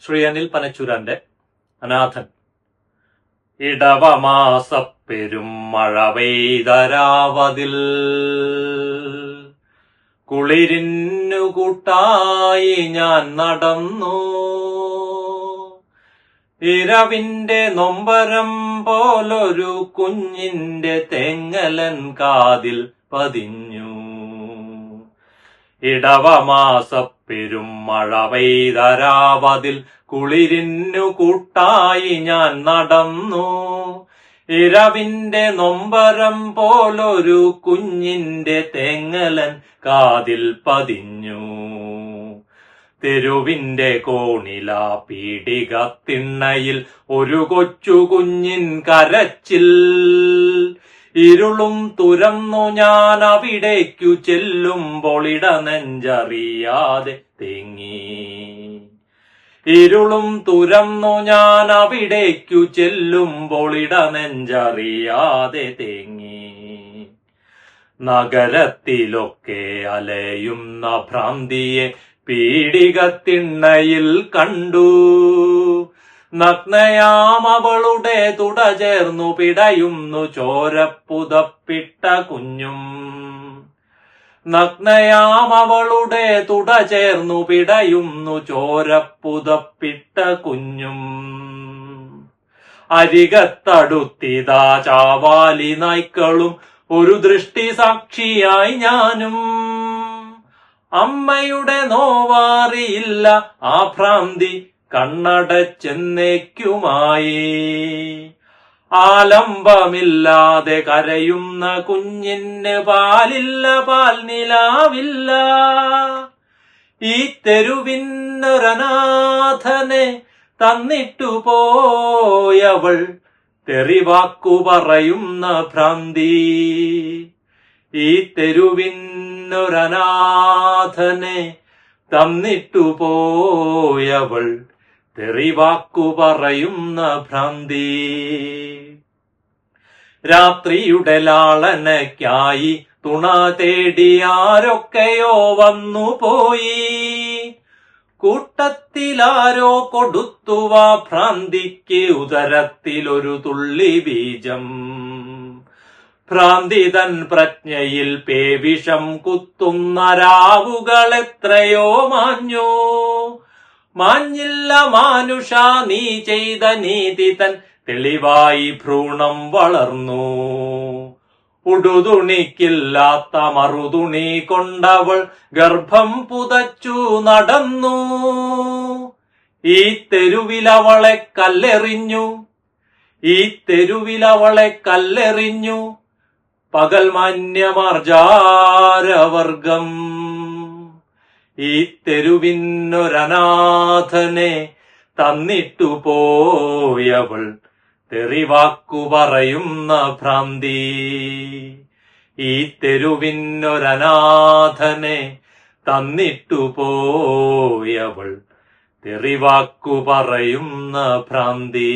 ശ്രീ അനിൽ പനച്ചൂരാന്റെ അനാഥൻ. ഇടവമാസപ്പെരും മഴ പെയ്തരാവതിൽ കുളിരിന്നു കൂട്ടായി ഞാൻ നടന്നു. ഇരവിന്റെ നൊമ്പരം പോലൊരു കുഞ്ഞിന്റെ തെങ്ങലൻ കാതിൽ പതിഞ്ഞു. ഇടവമാസപ്പെരും മഴ പെയ്തരാവതിൽ കുളിരിന്നു കൂട്ടായി ഞാൻ നടന്നു. ഇരവിന്റെ നൊമ്പരം പോലൊരു കുഞ്ഞിന്റെ തെങ്ങലൻ കാതിൽ പതിഞ്ഞു. തെരുവിന്റെ കോണില പീടികത്തിണ്ണയിൽ ഒരു കൊച്ചു കുഞ്ഞിൻ കരച്ചിൽ. ഇരുളും തുരന്നു ഞാൻ അവിടേക്കു ചെല്ലുമ്പോൾ ഇടനെഞ്ചറിയാതെ തേങ്ങി. ഇരുളും തുരന്നു ഞാൻ അവിടേക്കു ചെല്ലുമ്പോൾ ഇടനെഞ്ചറിയാതെ തേങ്ങി. നഗരത്തിലൊക്കെ അലയുന്ന ഭ്രാന്തിയെ പീടികത്തിണ്ണയിൽ കണ്ടു. നഗ്നയാം അവളുടെ തുട ചേർന്നു പിടയുന്നു ചോരപ്പുതപ്പിട്ട കുഞ്ഞും. നഗ്നയാം അവളുടെ തുട ചേർന്നു പിടയുന്നു ചോരപ്പുതപ്പിട്ട കുഞ്ഞും. അരികത്തടുത്തിതാ ചാവാലി നായ്ക്കളും ഒരു ദൃഷ്ടി സാക്ഷിയായി ഞാനും. അമ്മയുടെ നോവാറിയില്ല ആ ഭ്രാന്തി കണ്ണടച്ചെന്നേക്കുമായി. ആലംബമില്ലാതെ കരയുന്ന കുഞ്ഞിന് പാലില്ല, പാൽ നിലാവില്ല. ഈ തെരുവിനൊരനാഥനെ തന്നിട്ടു പോയവൾ തെറിവാക്കു പറയുന്ന ഭ്രാന്തി. ഈ തെരുവിനൊരനാഥനെ തന്നിട്ടു പോയവൾ തെറിവാക്കു പറയുന്ന ഭ്രാന്തി. രാത്രിയുടെ ലാളനയ്ക്കായി തുണ തേടി ആരൊക്കെയോ വന്നുപോയി. കൂട്ടത്തിലാരോ കൊടുത്തുവാ ഭ്രാന്തിക്ക് ഉദരത്തിലൊരു തുള്ളി ബീജം. ഭ്രാന്തിതൻ പ്രജ്ഞയിൽ പേവിഷം കുത്തുന്ന രാവുകൾ എത്രയോ മാഞ്ഞു. മാഞ്ഞില്ല മാനുഷ നീ ചെയ്ത നീതി തൻ തെളിവായി ഭ്രൂണം വളർന്നു. ഉടുതുണിക്കില്ലാത്ത മറുതുണി കൊണ്ടവൾ ഗർഭം പുതച്ചു നടന്നു. ഈ തെരുവിലവളെ കല്ലെറിഞ്ഞു, ഈ തെരുവിലവളെ കല്ലെറിഞ്ഞു പകൽ മാന്യമാർജാരവർഗം. ഈ തെരുവിനൊരനാഥനെ തന്നിട്ടു പോയവൾ തെറിവാക്കു പറയുന്ന ഭ്രാന്തി. ഈ തെരുവിനൊരനാഥനെ തന്നിട്ടു പോയവൾ തെറിവാക്കു പറയുന്ന ഭ്രാന്തി.